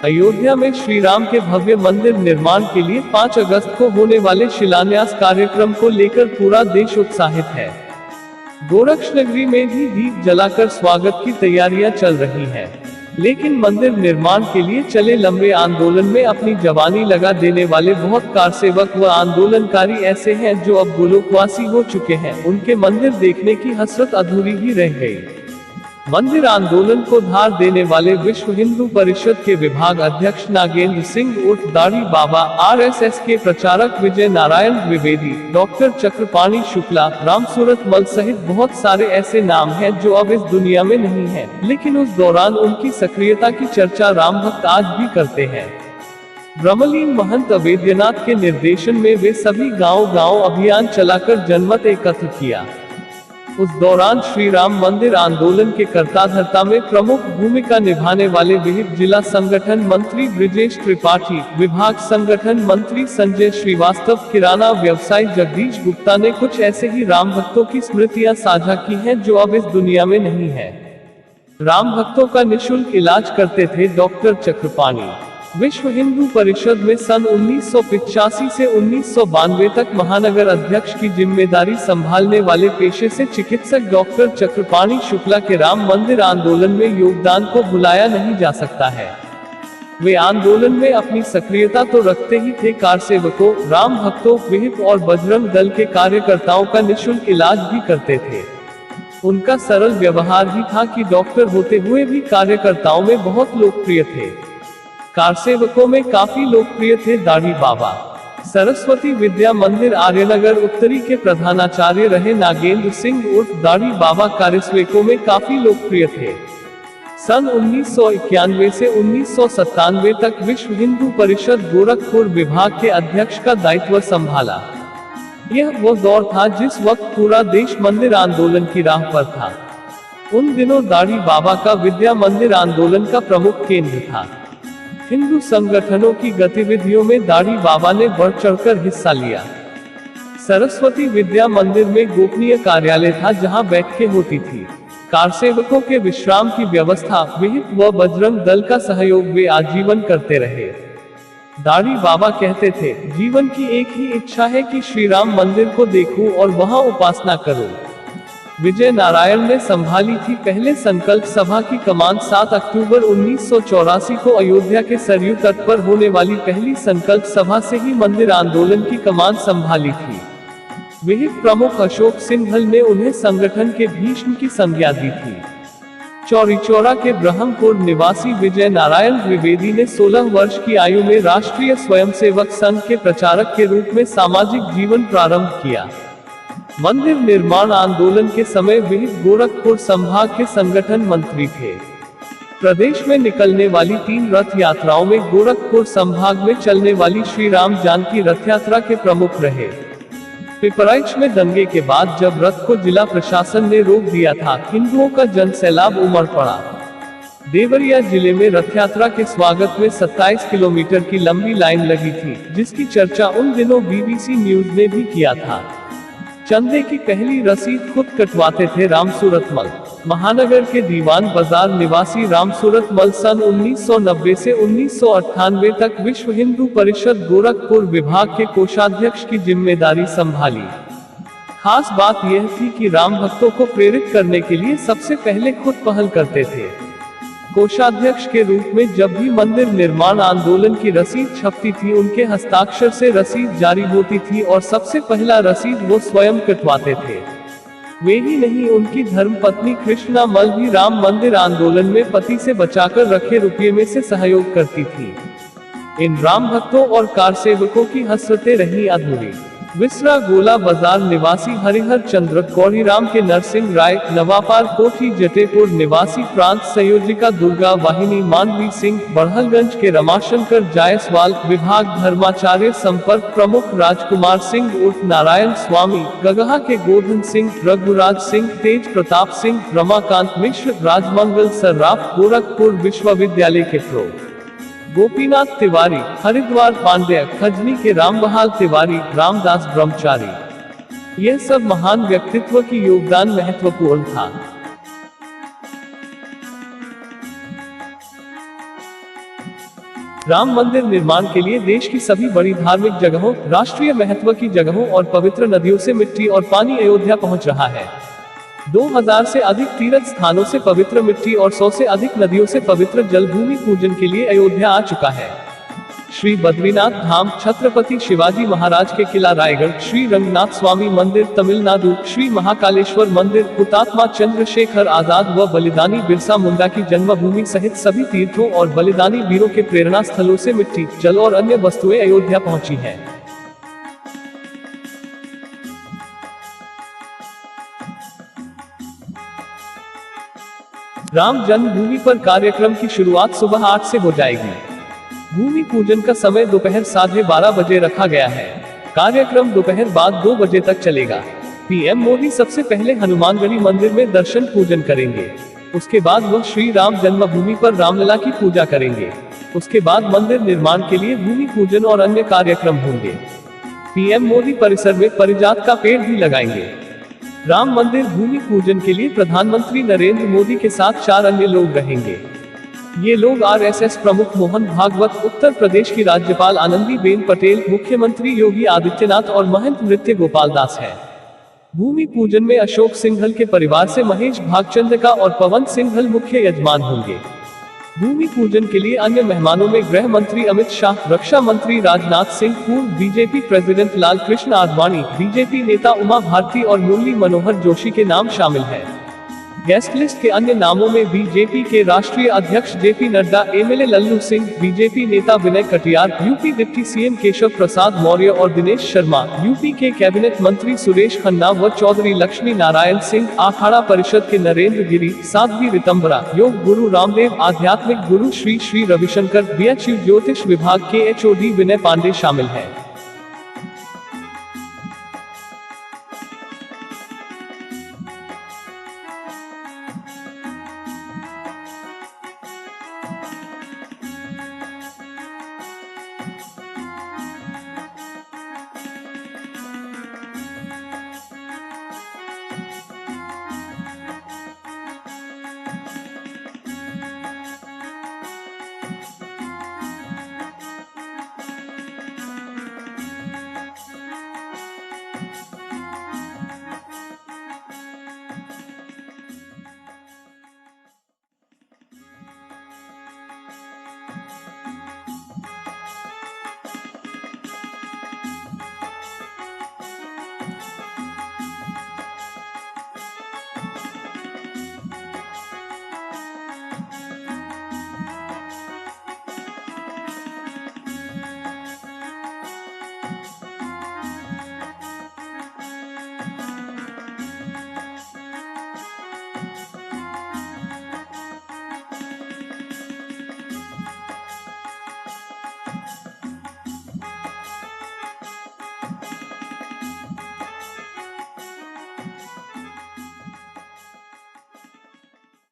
अयोध्या में श्री राम के भव्य मंदिर निर्माण के लिए 5 अगस्त को होने वाले शिलान्यास कार्यक्रम को लेकर पूरा देश उत्साहित है। गोरक्षनगरी में भी दीप जलाकर स्वागत की तैयारियां चल रही हैं। लेकिन मंदिर निर्माण के लिए चले लंबे आंदोलन में अपनी जवानी लगा देने वाले बहुत कारसेवक व आंदोलनकारी ऐसे हैं जो अब गोलोकवासी हो चुके हैं। उनके मंदिर देखने की हसरत अधूरी ही रह गई। मंदिर आंदोलन को धार देने वाले विश्व हिंदू परिषद के विभाग अध्यक्ष नागेंद्र सिंह उर्फ दाढ़ी बाबा, आरएसएस के प्रचारक विजय नारायण द्विवेदी, डॉक्टर चक्रपाणी शुक्ला, रामसूरत मल सहित बहुत सारे ऐसे नाम हैं जो अब इस दुनिया में नहीं हैं, लेकिन उस दौरान उनकी सक्रियता की चर्चा राम भक्त आज भी करते हैं। ब्रह्मलीन महंत अवेद्यनाथ के निर्देशन में वे सभी गांव-गांव अभियान चलाकर जनमत एकत्र किया। उस दौरान श्री राम मंदिर आंदोलन के कर्ता-धर्ता में प्रमुख भूमिका निभाने वाले विहिप जिला संगठन मंत्री ब्रिजेश त्रिपाठी, विभाग संगठन मंत्री संजय श्रीवास्तव, किराना व्यवसायी जगदीश गुप्ता ने कुछ ऐसे ही राम भक्तों की स्मृतियां साझा की हैं जो अब इस दुनिया में नहीं है। राम भक्तों का निःशुल्क इलाज करते थे डॉक्टर चक्रपाणी। विश्व हिंदू परिषद में सन 1985 से 1992 तक महानगर अध्यक्ष की जिम्मेदारी संभालने वाले पेशे से चिकित्सक डॉक्टर चक्रपाणी शुक्ला के राम मंदिर आंदोलन में योगदान को भुलाया नहीं जा सकता है। वे आंदोलन में अपनी सक्रियता तो रखते ही थे, कारसेवकों, राम भक्तों, विहिप और बजरंग दल के कार्यकर्ताओं का निःशुल्क इलाज भी करते थे। उनका सरल व्यवहार ही था कि डॉक्टर होते हुए भी कार्यकर्ताओं में बहुत लोकप्रिय थे। कारसेवकों में काफी लोकप्रिय थे दाढ़ी बाबा। सरस्वती विद्या मंदिर आर्यनगर उत्तरी के प्रधानाचार्य रहे नागेंद्र सिंह उर्फ दाढ़ी बाबा कारसेवकों में काफी लोकप्रिय थे। सन 1991 से 1997 तक विश्व हिंदू परिषद गोरखपुर विभाग के अध्यक्ष का दायित्व संभाला। यह वो दौर था जिस वक्त पूरा देश मंदिर आंदोलन की राह पर था। उन दिनों दाढ़ी बाबा का विद्या मंदिर आंदोलन का प्रमुख केंद्र था। हिंदू संगठनों की गतिविधियों में दाढ़ी बाबा ने बढ़ चढ़कर हिस्सा लिया। सरस्वती विद्या मंदिर में गोपनीय कार्यालय था जहां बैठकें होती थी। कारसेवकों के विश्राम की व्यवस्था, विहिप व बजरंग दल का सहयोग वे आजीवन करते रहे। दाढ़ी बाबा कहते थे, जीवन की एक ही इच्छा है कि श्री राम मंदिर को देखूं और वहां उपासना करूं। विजय नारायण ने संभाली थी पहले संकल्प सभा की कमान। 7 अक्टूबर 1984 को अयोध्या के सरयू तट पर होने वाली पहली संकल्प सभा से ही मंदिर आंदोलन की कमान संभाली थी। विहिप प्रमुख अशोक सिंघल ने उन्हें संगठन के भीष्म की संज्ञा दी थी। चौरीचौरा के ब्रह्मपुर निवासी विजय नारायण द्विवेदी ने 16 वर्ष की आयु में राष्ट्रीय स्वयंसेवक संघ के प्रचारक के रूप में सामाजिक जीवन प्रारंभ किया। मंदिर निर्माण आंदोलन के समय विहिप गोरखपुर संभाग के संगठन मंत्री थे। प्रदेश में निकलने वाली 3 रथ यात्राओं में गोरखपुर संभाग में चलने वाली श्री राम जानकी रथ यात्रा के प्रमुख रहे। पिपराइच में दंगे के बाद जब रथ को जिला प्रशासन ने रोक दिया था, हिंदुओं का जनसैलाब उमड़ पड़ा। देवरिया जिले में रथ यात्रा के स्वागत में 27 किलोमीटर की लंबी लाइन लगी थी, जिसकी चर्चा उन दिनों बीबीसी न्यूज ने भी किया था। चंदे की पहली रसीद खुद कटवाते थे रामसूरत मल। महानगर के दीवान बाजार निवासी रामसूरत मल सन 1990 से 1998 तक विश्व हिंदू परिषद गोरखपुर विभाग के कोषाध्यक्ष की जिम्मेदारी संभाली। खास बात यह थी कि राम भक्तों को प्रेरित करने के लिए सबसे पहले खुद पहल करते थे। कोषाध्यक्ष के रूप में जब भी मंदिर निर्माण आंदोलन की रसीद छपती थी, उनके हस्ताक्षर से रसीद जारी होती थी और सबसे पहला रसीद वो स्वयं कटवाते थे। वे ही नहीं, उनकी धर्मपत्नी कृष्णा मल भी राम मंदिर आंदोलन में पति से बचाकर रखे रुपये में से सहयोग करती थी। इन राम भक्तों और कारसेवकों की हसरतें रही अधूरी। विसरा गोला बाजार निवासी हरिहर चंद्र कौड़ीराम के नरसिंह राय, नवापार कोठी जटेपुर निवासी प्रांत संयोजिका दुर्गा वाहिनी मानवी सिंह, बढ़लगंज के रमाशंकर जायसवाल, विभाग धर्माचार्य संपर्क प्रमुख राजकुमार सिंह उर्फ नारायण स्वामी, गगहा के गोधन सिंह, रघुराज सिंह, तेज प्रताप सिंह, रमाकांत मिश्र, राजमंगल सर्राफ, गोरखपुर विश्वविद्यालय के प्रो गोपीनाथ तिवारी, हरिद्वार पांड्या, खजनी के रामबहाल तिवारी, रामदास ब्रह्मचारी, यह सब महान व्यक्तित्व की योगदान महत्वपूर्ण था। राम मंदिर निर्माण के लिए देश की सभी बड़ी धार्मिक जगहों, राष्ट्रीय महत्व की जगहों और पवित्र नदियों से मिट्टी और पानी अयोध्या पहुंच रहा है। 2000 से अधिक तीर्थ स्थानों से पवित्र मिट्टी और 100 से अधिक नदियों से पवित्र जल भूमि पूजन के लिए अयोध्या आ चुका है। श्री बद्रीनाथ धाम, छत्रपति शिवाजी महाराज के किला रायगढ़, श्री रंगनाथ स्वामी मंदिर तमिलनाडु, श्री महाकालेश्वर मंदिर, हुतात्मा चंद्रशेखर आजाद व बलिदानी बिरसा मुंडा की जन्मभूमि सहित सभी तीर्थों और बलिदानी वीरों के प्रेरणा स्थलों से मिट्टी, जल और अन्य वस्तुएं अयोध्या पहुंची हैं। राम जन्मभूमि पर कार्यक्रम की शुरुआत सुबह 8 से हो जाएगी। भूमि पूजन का समय दोपहर 12:30 बजे रखा गया है। कार्यक्रम दोपहर बाद 2 बजे तक चलेगा। पीएम मोदी सबसे पहले हनुमानगढ़ी मंदिर में दर्शन पूजन करेंगे। उसके बाद वह श्री राम जन्मभूमि पर रामलला की पूजा करेंगे। उसके बाद मंदिर निर्माण के लिए भूमि पूजन और अन्य कार्यक्रम होंगे। पीएम मोदी परिसर में पारिजात का पेड़ भी लगाएंगे। राम मंदिर भूमि पूजन के लिए प्रधानमंत्री नरेंद्र मोदी के साथ 4 अन्य लोग रहेंगे। ये लोग आरएसएस प्रमुख मोहन भागवत, उत्तर प्रदेश की राज्यपाल आनंदीबेन पटेल, मुख्यमंत्री योगी आदित्यनाथ और महंत नृत्य गोपाल दास हैं। भूमि पूजन में अशोक सिंघल के परिवार से महेश भागचंदका और पवन सिंघल मुख्य यजमान होंगे। भूमि पूजन के लिए अन्य मेहमानों में गृह मंत्री अमित शाह, रक्षा मंत्री राजनाथ सिंह, पूर्व BJP president Lal Krishna Advani, BJP नेता उमा भारती और मुरली मनोहर जोशी के नाम शामिल हैं। गेस्ट लिस्ट के अन्य नामों में बीजेपी के राष्ट्रीय अध्यक्ष जेपी नड्डा, एमएलए लल्लू सिंह, बीजेपी नेता Vinay Katiyar, UP deputy CM Keshav Prasad Maurya और दिनेश शर्मा, यूपी के कैबिनेट मंत्री सुरेश खन्ना व चौधरी लक्ष्मी नारायण सिंह, अखाड़ा परिषद के नरेंद्र गिरी, साध्वी रितंबरा, योग गुरु रामदेव, आध्यात्मिक गुरु श्री श्री रविशंकर, बीएचयू ज्योतिष विभाग के एचओडी विनय पांडे शामिल है।